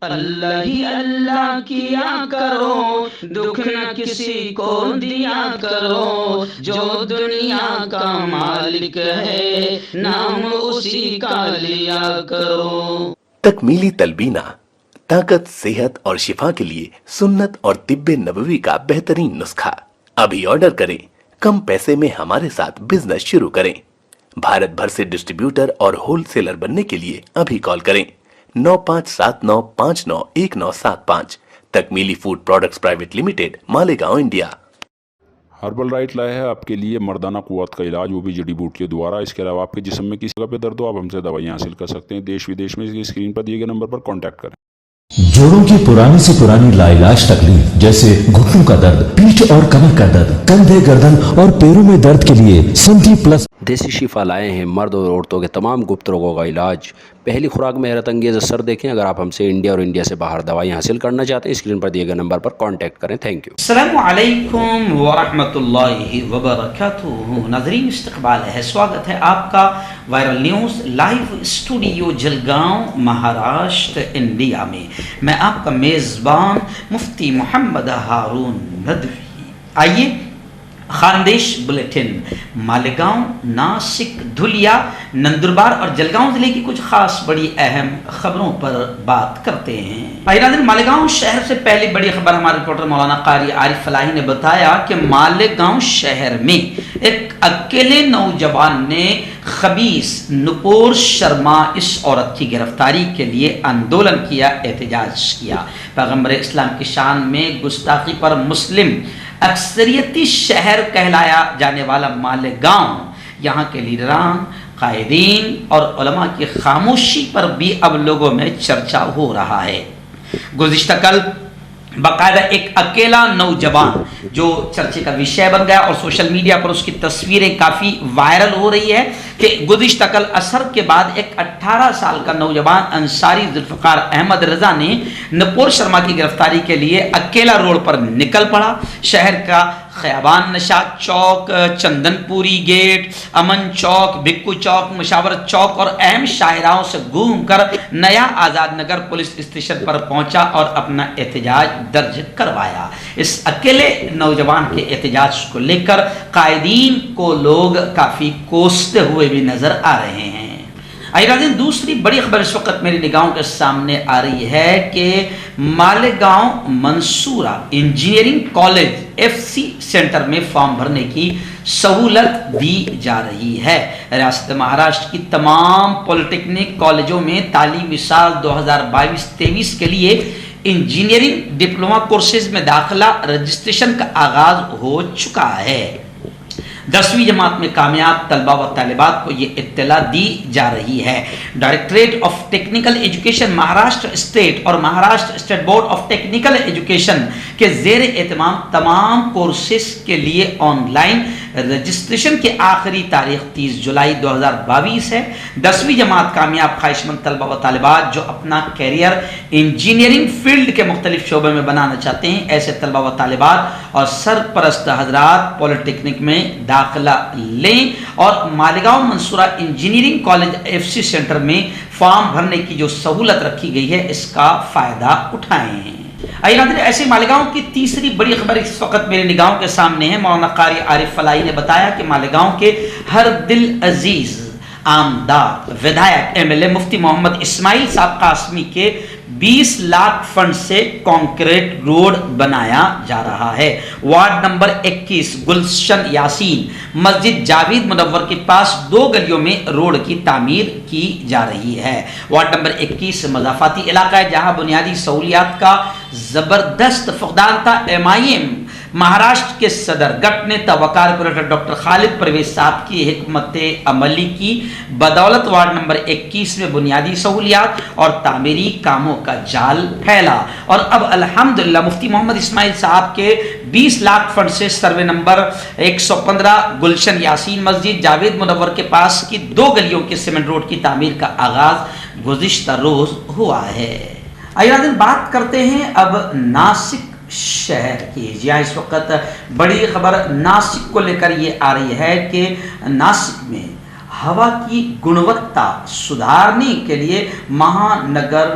اللہ ہی اللہ کیا کرو، دکھ نہ کسی کو دیا کرو، جو دنیا کا مالک ہے نام اسی کا لیا کرو۔ تکمیلی تلبینہ طاقت، صحت اور شفا کے لیے سنت اور طب نبوی کا بہترین نسخہ۔ ابھی آرڈر کریں، کم پیسے میں ہمارے ساتھ بزنس شروع کریں۔ بھارت بھر سے ڈسٹریبیوٹر اور ہول سیلر بننے کے لیے ابھی کال کریں 9579591975۔ Takmeeli food products private limited, Malegaon, India. Herbal right لائے ہے آپ کے لیے مردانہ قوت کا علاج، وہ بھی جڑی بوٹیوں دوارا۔ اس کے علاوہ آپ کے جسم میں کسی جگہ پہ درد ہو، آپ ہم سے دوائیاں حاصل کر سکتے ہیں دیش ودیش میں۔ اسکرین پر دیے گئے نمبر پر کانٹیکٹ کریں۔ جوڑوں کی پرانی سے پرانی لاعلاج تکلیف جیسے گھٹنوں کا درد، پیٹھ اور کمر کا درد، کندھے، گردن اور پیروں میں درد کے لیے سنٹی پلس دیسی شفا لائے ہیں مرد اور عورتوں کے تمام گپت روگوں کا علاج۔ پہلی خوراک میں حیرت انگیز اثر دیکھیں۔ اگر آپ ہم سے انڈیا اور انڈیا سے باہر دوائیں حاصل کرنا چاہتے ہیں، اسکرین پر دیے گئے نمبر پر کانٹیکٹ کریں۔ Thank you. السلام علیکم ورحمۃ اللہ وبرکاتہ۔ ناظرین، استقبال ہے، سواگت ہے آپ کا viral news live studio Jalgaon, Maharashtra, India میں۔ میں آپ کا میزبان مفتی محمد ہارون ندوی۔ آئیے خاندیش بلیٹن مالیگاؤں، ناسک، دھلیا، نندربار اور جلگاؤں ضلع کی کچھ خاص بڑی اہم خبروں پر بات کرتے ہیں۔ ناظرین، مالیگاؤں شہر سے پہلی بڑی خبر ہمارے رپورٹر مولانا قاری عارف فلاحی نے بتایا کہ مالیگاؤں شہر میں ایک اکیلے نوجوان نے خبیث نپور شرما اس عورت کی گرفتاری کے لیے آندولن کیا، احتجاج کیا۔ پیغمبر اسلام کی شان میں گستاخی پر مسلم اکثریتی شہر کہلایا جانے والا مالیگاؤں، یہاں کے لیڈران، قائدین اور علماء کی خاموشی پر بھی اب لوگوں میں چرچا ہو رہا ہے۔ گزشتہ کل باقاعدہ ایک اکیلا نوجوان جو چرچے کا وشے بن گیا اور سوشل میڈیا پر اس کی تصویریں کافی وائرل ہو رہی ہے کہ گزشتہ کل عصر کے بعد ایک 18 سال کا نوجوان انصاری ذوالفقار احمد رضا نے نپور شرما کی گرفتاری کے لیے اکیلا روڈ پر نکل پڑا۔ شہر کا خیابان نشاد چوک، چندن پوری گیٹ، امن چوک، بھکو چوک، مشاورت چوک اور اہم شاہراہوں سے گھوم کر نیا آزاد نگر پولیس اسٹیشن پر پہنچا اور اپنا احتجاج درج کروایا۔ اس اکیلے نوجوان کے احتجاج کو لے کر قائدین کو لوگ کافی کوستے ہوئے بھی نظر آ رہے ہیں۔ دوسری بڑی خبر اس وقت میری نگاہوں کے سامنے آ رہی ہے کہ مالیگاؤں منصورہ انجینئرنگ کالج FC سینٹر میں فارم بھرنے کی سہولت دی جا رہی ہے۔ ریاست مہاراشٹر کی تمام پولی ٹیکنک کالجوں میں تعلیمی سال 2022-23 کے لیے انجینئرنگ ڈپلومہ کورسز میں داخلہ رجسٹریشن کا آغاز ہو چکا ہے۔ 10ویں جماعت میں کامیاب طلبہ و طالبات کو یہ اطلاع دی جا رہی ہے۔ Directorate of technical education Maharashtra state اور Maharashtra state board of technical education کے زیر اہتمام تمام کورسز کے لیے آن لائن رجسٹریشن کی آخری تاریخ 30 جولائی 2022 ہے۔ 10ویں جماعت کامیاب خواہش مند طلبہ و طالبات جو اپنا کیریئر انجینئرنگ فیلڈ کے مختلف شعبے میں بنانا چاہتے ہیں، ایسے طلبہ و طالبات اور سرپرست حضرات پولی ٹیکنک میں داخلہ لیں اور مالیگاؤں منصورہ انجینئرنگ کالج FC سینٹر میں فارم بھرنے کی جو سہولت رکھی گئی ہے اس کا فائدہ اٹھائیں۔ ایسے مالیگاؤں کی تیسری بڑی خبر اس وقت میرے نگاہوں کے سامنے ہے۔ مولانا قاری عارف فلاحی نے بتایا کہ مالیگاؤں کے ہر دل عزیز آمداد ودھائک MLA مفتی محمد اسماعیل صاحب قاسمی کے 20 لاکھ فنڈ سے کانکریٹ روڈ بنایا جا رہا ہے۔ وارڈ نمبر 21 گلشن یاسین مسجد جاوید منور کے پاس 2 گلیوں میں روڈ کی تعمیر کی جا رہی ہے۔ وارڈ نمبر 21 مضافاتی علاقہ ہے جہاں بنیادی سہولیات کا زبردست فقدان تھا۔ MIM مہاراشٹر کے صدر گٹ نے توقع کارپوریٹر ڈاکٹر خالد پرویز صاحب کی حکمت عملی کی بدولت وارڈ نمبر 21 میں بنیادی سہولیات اور تعمیری کاموں کا جال پھیلا اور اب الحمدللہ مفتی محمد اسماعیل صاحب کے 20 لاکھ فنڈ سے سروے نمبر 115 گلشن یاسین مسجد جاوید منور کے پاس کی 2 گلیوں کے سیمنٹ روڈ کی تعمیر کا آغاز گزشتہ روز ہوا ہے۔ آئیے بات کرتے ہیں اب ناسک شہر کی۔ جہاں اس وقت بڑی خبر ناسک کو لے کر یہ آ رہی ہے کہ ناسک میں ہوا کی گنوتا سدھارنے کے لیے مہانگر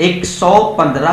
115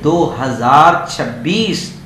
2026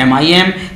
MIM,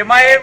MIM,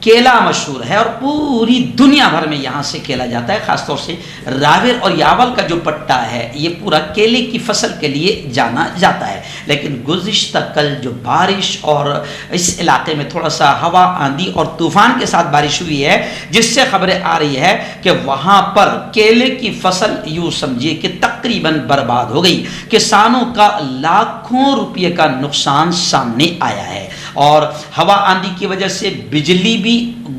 کیلا مشہور ہے اور پوری دنیا بھر میں یہاں سے کیلا جاتا ہے. خاص طور سے راویر اور یاول کا جو پٹا ہے یہ پورا کیلے کی فصل کے لیے جانا جاتا ہے. لیکن گزشتہ کل جو بارش اور اس علاقے میں تھوڑا سا ہوا آندھی اور طوفان کے ساتھ بارش ہوئی ہے, جس سے خبریں آ رہی ہے کہ وہاں پر کیلے کی فصل یوں سمجھیے کہ تقریباً برباد ہو گئی. کسانوں کا لاکھوں روپے کا نقصان سامنے آیا ہے اور ہوا آندھی کی وجہ سے بجلی بھی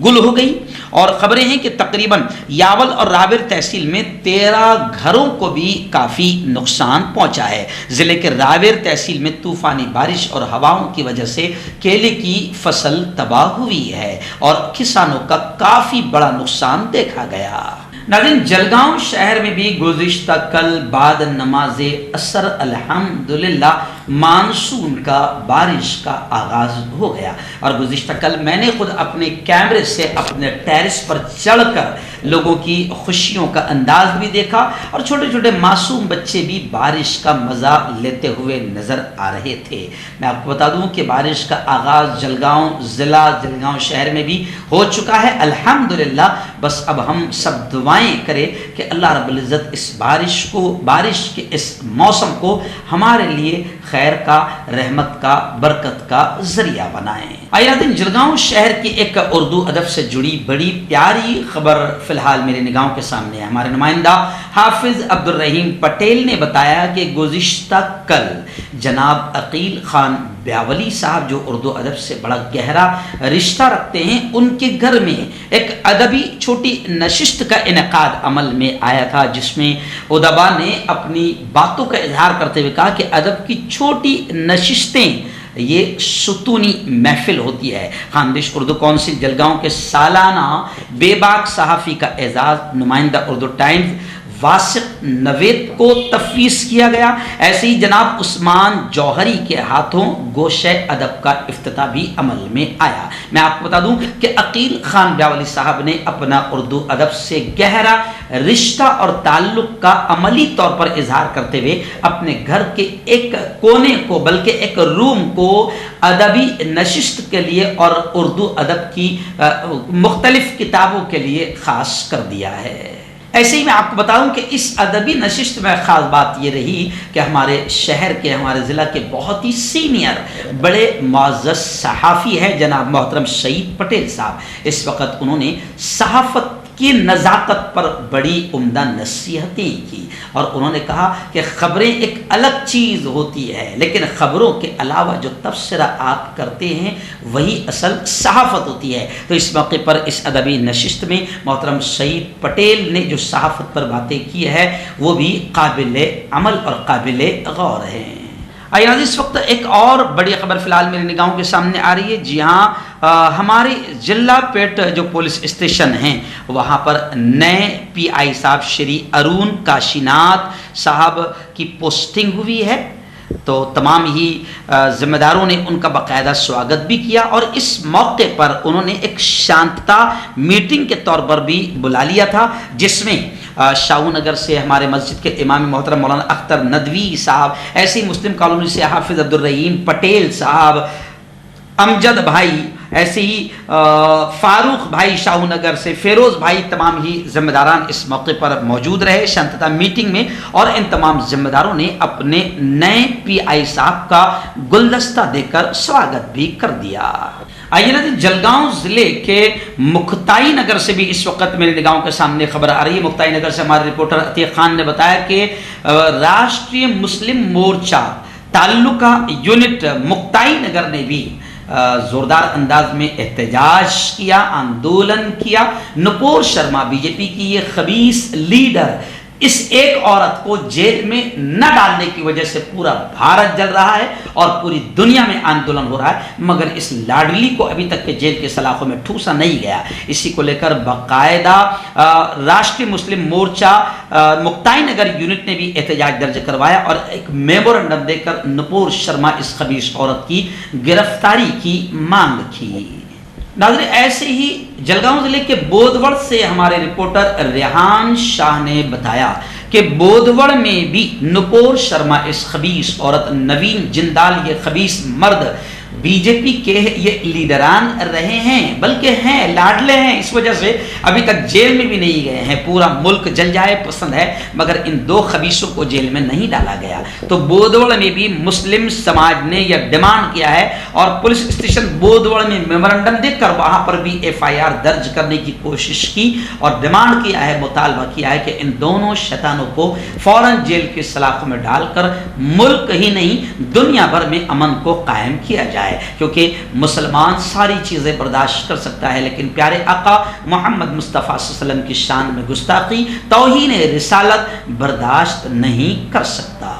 گل ہو گئی. اور خبریں ہیں کہ تقریباً یاول اور راویر تحصیل میں 13 گھروں کو بھی کافی نقصان پہنچا ہے. ضلع کے راویر تحصیل میں طوفانی بارش اور ہواؤں کی وجہ سے کیلے کی فصل تباہ ہوئی ہے اور کسانوں کا کافی بڑا نقصان دیکھا گیا. ناظرین, جلگاؤں شہر میں بھی گزشتہ کل بعد نماز عصر الحمدللہ مانسون کا بارش کا آغاز ہو گیا. اور گزشتہ کل میں نے خود اپنے کیمرے سے اپنے ٹیرس پر چڑھ کر لوگوں کی خوشیوں کا انداز بھی دیکھا اور چھوٹے چھوٹے معصوم بچے بھی بارش کا مزہ لیتے ہوئے نظر آ رہے تھے. میں آپ کو بتا دوں کہ بارش کا آغاز جلگاؤں ضلع جلگاؤں شہر میں بھی ہو چکا ہے الحمدللہ. بس اب ہم سب دعائیں کریں کہ اللہ رب العزت اس بارش کے اس موسم کو ہمارے لیے خیر کا, رحمت کا, برکت کا ذریعہ بنائیں. آئیے دن جلگاؤں شہر کی ایک اردو ادب سے جڑی بڑی پیاری خبر فی الحال میرے نگاہوں کے سامنے ہے. ہمارے نمائندہ حافظ عبد الرحیم پٹیل نے بتایا کہ گزشتہ کل جناب عقیل خان بیاولی صاحب جو اردو ادب سے بڑا گہرا رشتہ رکھتے ہیں, ان کے گھر میں ایک ادبی چھوٹی نشست کا انعقاد عمل میں آیا تھا, جس میں ادبا نے اپنی باتوں کا اظہار کرتے ہوئے کہا کہ ادب کی چھوٹی نشستیں یہ ستونی محفل ہوتی ہے. خاندش اردو کونسل جلگاؤں کے سالانہ بے باک صحافی کا اعزاز نمائندہ اردو ٹائمز واسق نوید کو تفویض کیا گیا. ایسے ہی جناب عثمان جوہری کے ہاتھوں گوشہ ادب کا افتتاح بھی عمل میں آیا. میں آپ کو بتا دوں کہ عقیل خان بیاولی صاحب نے اپنا اردو ادب سے گہرا رشتہ اور تعلق کا عملی طور پر اظہار کرتے ہوئے اپنے گھر کے ایک کونے کو بلکہ ایک روم کو ادبی نشست کے لیے اور اردو ادب کی مختلف کتابوں کے لیے خاص کر دیا ہے. ایسے ہی میں آپ کو بتاؤں کہ اس ادبی نشست میں خاص بات یہ رہی کہ ہمارے شہر کے, ہمارے ضلع کے بہت ہی سینئر بڑے معزز صحافی ہیں جناب محترم سعید پٹیل صاحب. اس وقت انہوں نے صحافت کی نزاکت پر بڑی عمدہ نصیحتیں کی اور انہوں نے کہا کہ خبریں ایک الگ چیز ہوتی ہے, لیکن خبروں کے علاوہ جو تبصرہ آپ کرتے ہیں وہی اصل صحافت ہوتی ہے. تو اس موقع پر اس ادبی نشست میں محترم سعید پٹیل نے جو صحافت پر باتیں کی ہے وہ بھی قابل عمل اور قابل غور ہیں. آئیے اس وقت ایک اور بڑی خبر فی الحال میرے نگاہوں کے سامنے آ رہی ہے. جی ہاں, ہماری جلا پیٹ جو پولیس اسٹیشن ہیں وہاں پر نئے پی آئی صاحب شری ارون کاشیناتھ صاحب کی پوسٹنگ ہوئی ہے. تو تمام ہی ذمہ داروں نے ان کا باقاعدہ سواگت بھی کیا اور اس موقع پر انہوں نے ایک شانتتا میٹنگ کے طور پر بھی بلا لیا تھا, جس میں شاہو نگر سے ہمارے مسجد کے امام محترم مولانا اختر ندوی صاحب, ایسے ہی مسلم کالونی سے حافظ عبد الرحیم پٹیل صاحب, امجد بھائی, ایسے ہی فاروق بھائی شاہو نگر سے, فیروز بھائی, تمام ہی ذمہ داران اس موقع پر موجود رہے شانتتا میٹنگ میں اور ان تمام ذمہ داروں نے اپنے نئے پی آئی صاحب کا گلدستہ دے کر سواگت بھی کر دیا. آئیے نا, جلگاؤں ضلع کے مکھتائی نگر سے بھی اس وقت میرے نگاہوں کے سامنے خبر آ رہی ہے. مکھتائی نگر سے ہمارے رپورٹر عتیق خان نے بتایا کہ راشٹریہ مسلم مورچہ تعلقہ یونٹ مکھتائی نگر نے بھی زوردار انداز میں احتجاج کیا, آندولن کیا. نپور شرما بی جے پی کی یہ خبیث لیڈر اس ایک عورت کو جیل میں نہ ڈالنے کی وجہ سے پورا بھارت جل رہا ہے اور پوری دنیا میں آندولن ہو رہا ہے, مگر اس لاڈلی کو ابھی تک کے جیل کے سلاخوں میں ٹھوسا نہیں گیا. اسی کو لے کر باقاعدہ راشٹریہ مسلم مورچہ مکھتائی نگر یونٹ نے بھی احتجاج درج کروایا اور ایک میمورنڈم دے کر نپور شرما اس خبیث عورت کی گرفتاری کی مانگ کی. ناظرین, ایسے ہی جلگاؤں ضلع کے بودوڑ سے ہمارے رپورٹر ریحان شاہ نے بتایا کہ بودوڑ میں بھی نپور شرما اس خبیث عورت, نوین جندال یہ خبیث مرد بی جے پی کے یہ لیڈران رہے ہیں، بلکہ ہیں لاڈلے ہیں، اس وجہ سے ابھی تک جیل میں بھی نہیں گئے ہیں۔ پورا ملک جل جائے پسند ہے، مگر ان دو خبیثوں کو جیل میں نہیں ڈالا گیا۔ تو بودوڑ میں بھی مسلم سماج نے یہ ڈیمانڈ کیا ہے اور پولیس اسٹیشن بودوڑ میں میمورنڈم دے کر وہاں پر بھی ایف آئی آر درج کرنے کی کوشش کی اور ڈیمانڈ کیا ہے، مطالبہ کیا ہے کہ ان دونوں شیطانوں کو فوراً جیل کے سلاخوں میں ڈال کر ملک ہی نہیں دنیا بھر میں امن کو قائم کیا جائے، کیونکہ مسلمان ساری چیزیں برداشت کر سکتا ہے لیکن پیارے آقا محمد مصطفیٰ صلی اللہ علیہ وسلم کی شان میں گستاخی، توہین رسالت برداشت نہیں کر سکتا۔